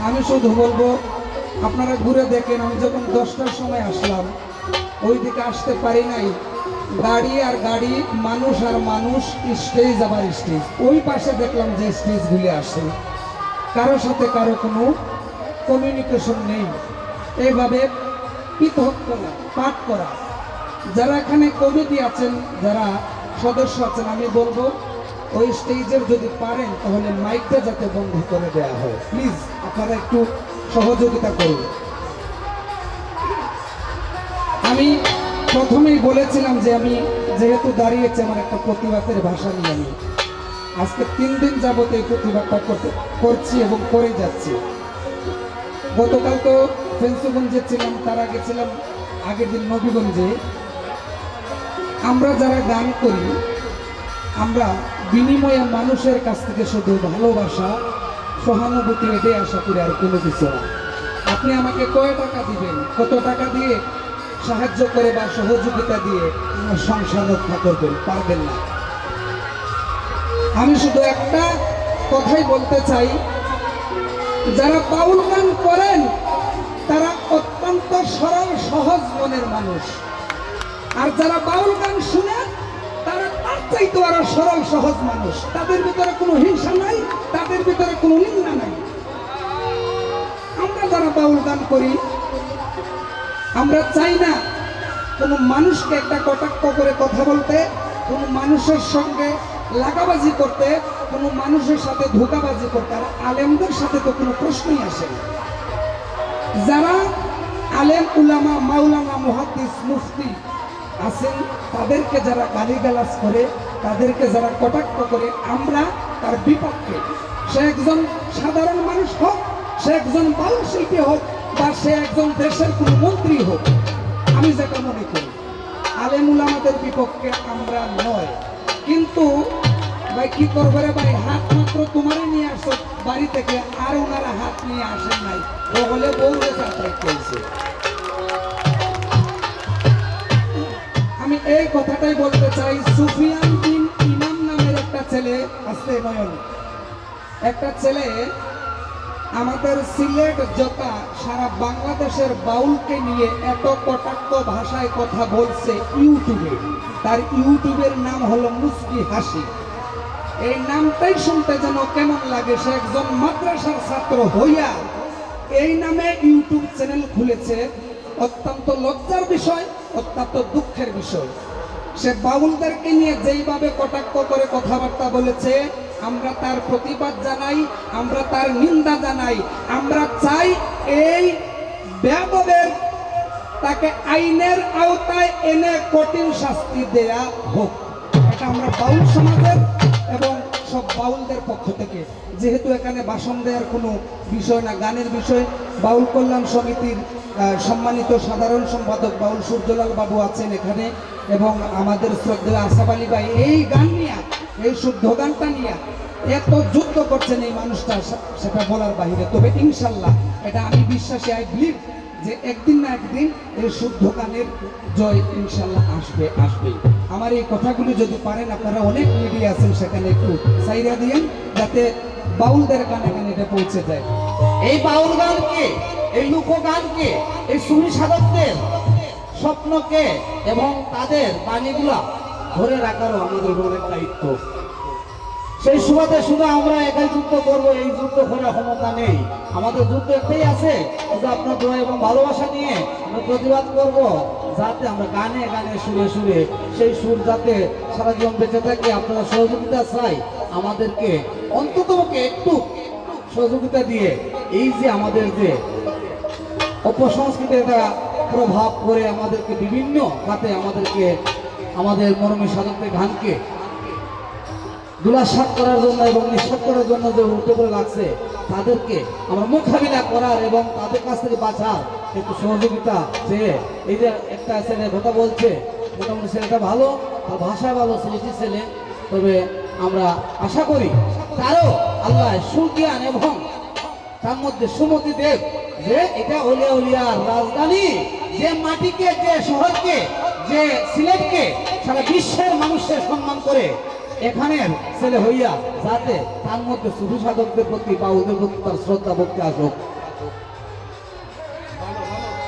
আমি শুধু বলবো আপনারা ঘুরে দেখেন, আমি যখন 10টার সময় আসলাম ওই দিকে আসতে পারি নাই, গাড়ি আর গাড়ি, মানুষ আর মানুষ, স্টেজ আবার স্টেজ। ওই পাশে দেখলাম যে স্টেজগুলি আসে, কারো সাথে কারো কোনো কমিউনিকেশন নেই। এইভাবে পৃথক করা, পাঠ করা। যারা এখানে কমিটি আছেন, যারা সদস্য আছেন, আমি বলবো ওই স্টেজের যদি পারেন তাহলে মাইকটা যাতে বন্ধ করে দেওয়া হয়, প্লিজ আপনারা একটু সহযোগিতা করুন। আমি প্রথমেই বলেছিলাম যে আমি যেহেতু দাঁড়িয়েছি আমার একটা প্রতিবাদের ভাষা নিয়ে, আমি আজকে 3 দিন যাবত এই প্রতিবাদটা করছি এবং করে যাচ্ছি। গতকাল তো ফেন্সুগঞ্জে ছিলাম, তার আগে ছিলাম আগের দিন নবীগঞ্জে। আমরা যারা গান করি, আমরা বিনিময়ে মানুষের কাছ থেকে শুধু ভালোবাসা, সহানুভূতি এটাই আশা করি, আর কোনো কিছু না। আপনি আমাকে কয় টাকা দিবেন, কত টাকা দিয়ে সাহায্য করে বা সহযোগিতা দিয়ে আমার সংসার রক্ষা করবেন, পারবেন না। আমি শুধু একটা কথাই বলতে চাই, যারা বাউল গান করেন তারা অত্যন্ত সরল সহজ মনের মানুষ, আর যারা বাউল গান শুনেন তারা তার চাইতে আরো সরল সহজ মানুষ। তাদের ভিতরে কোনো হিংসা নাই, তাদের ভিতরে কোনো নিন্দা নাই। আমরা যারা বাউল গান করি, আমরা চাই না কোনো মানুষকে একটা কটাক্ষ করে কথা বলতে, কোনো মানুষের সঙ্গে লাগাবাজি করতে, কোনো মানুষের সাথে ধোঁকাবাজি করতে। আর আলেমদের সাথে তো কোনো প্রশ্নই আসে না। যারা আলেম, উলামা, মাওলানা, মুহাদ্দিস, মুফতি আছেন, তাদেরকে যারা গালিগালাজ করে, তাদেরকে যারা কটাক্ষ করে, আমরা তার বিপক্ষে। সে একজন সাধারণ মানুষ হোক, সে একজন বাউল শিল্পী হোক, বা সে একজন দেশের কোনো মন্ত্রী হোক, আমি যেটা মনে করি আলেম উলামাদের বিপক্ষে আমরা নয়। কিন্তু ভাই কি করবো রে ভাই, হাত মাত্র তোমারই নিয়ে আসো বাড়ি থেকে, আর ওনারা হাত নিয়ে আসেন নাই, ও বলে বউরে চাকরি করছে। আমি এই কথাটাই বলতে চাই, সুফিয়ান বিন ইমাম নামের একটা ছেলে আছে, নয়ন, একটা ছেলে আমাদের সিলেট জোকা সারা বাংলাদেশের বাউলকে নিয়ে এত কটাক্ষ ভাষায় কথা বলছে ইউটিউবে। তার ইউটিউবের নাম হলো মুস্কি হাসি। এই নামটাই শুনতে যেন কেমন লাগে, সে একজন মাদ্রাসার ছাত্র হইয়া এই নামে ইউটিউব চ্যানেল খুলেছে। অত্যন্ত লজ্জার বিষয়, অত্যন্ত দুঃখের বিষয়। সে বাউলদেরকে নিয়ে যেইভাবে কটাক্ষ করে কথাবার্তা বলেছে, আমরা তার প্রতিবাদ জানাই, আমরা তার নিন্দা জানাই। আমরা চাই এই বেয়াদবের তাকে আইনের আওতায় এনে কঠিন শাস্তি দেয়া হোক। এটা আমরা বাউল সমাজের এবং সব বাউলদের পক্ষ থেকে, যেহেতু এখানে ভাষণ দেওয়ার কোনো বিষয় না, গানের বিষয়। বাউল কল্যাণ সমিতির সম্মানিত সাধারণ সম্পাদক বাউল সূর্যলাল বাবু আছেন এখানে, এবং আমাদের শ্রদ্ধেয় আসাফ আলী ভাই এই গান নিয়ে, এই শুদ্ধ গানটা নিয়ে এত যুদ্ধ করছেন এই মানুষটা, সেটা বলার বাহিরে। তবে ইনশাল্লাহ এটা আমি বিশ্বাসী, আই বিলিভ যে একদিন না একদিন এই শুদ্ধ গানের জয় ইনশাল্লাহ আসবে, আসবেই। আমার এই কথাগুলি যদি পারেন, আপনারা অনেক মিডিয়া আছেন সেখানে একটু সাইরা দিয়েন, যাতে বাউলদের গান এখানে এটা পৌঁছে যায়। এই বাউল গানকে, এই লোকগানকে, এই সুফি সাধকদের স্বপ্নকে এবং তাদের বাণীগুলা ধরে রাখারও আমাদের অনেক দায়িত্ব। সেই সুবাদে শুধু আমরা একাই যুদ্ধ করবো, এই যুদ্ধ করার ক্ষমতা নেই। আমাদের যুদ্ধ একটাই আছে, শুধু আপনার দোয়া এবং ভালোবাসা নিয়ে আমরা প্রতিবাদ করব, যাতে আমরা গানে গানে সুরে সুরে সেই সুর যাতে সারা জীবন বেঁচে থাকে। আপনারা সহযোগিতা চাই, আমাদেরকে অন্ততপক্ষে একটু সহযোগিতা দিয়ে এই যে আমাদের যে অপসংস্কৃতির একটা প্রভাব করে আমাদেরকে বিভিন্ন খাতে আমাদেরকে, আমাদের মরমী সাধকদের গানকে দুলাসাত করার জন্য এবং নিঃসাত করার জন্য যে উঠে করে লাগছে, তাদেরকে আমরা মোকাবিলা করার এবং তাদের কাছ থেকে বাঁচার একটু সহযোগিতা চেয়ে, এই যে একটা ছেলে কথা বলছে, মোটামুটি ছেলেটা ভালো, তার ভাষা ভালো, ছেলেটি ছেলে। তবে আমরা আশা করি তারও আল্লাহ সুজ্ঞান এবং তার মধ্যে সুমতি দেব, যে এটা অলিয়া উলিয়ার রাজধানী, যে মাটিকে, যে শহরকে, যে সিলেটকে সারা বিশ্বের মানুষের সম্মান করে এখানের ছেলে হইয়া, যাতে তার মধ্যে সুফি সাধকদের প্রতি বা ওদের প্রতি তার শ্রদ্ধা ভক্তি আসুক।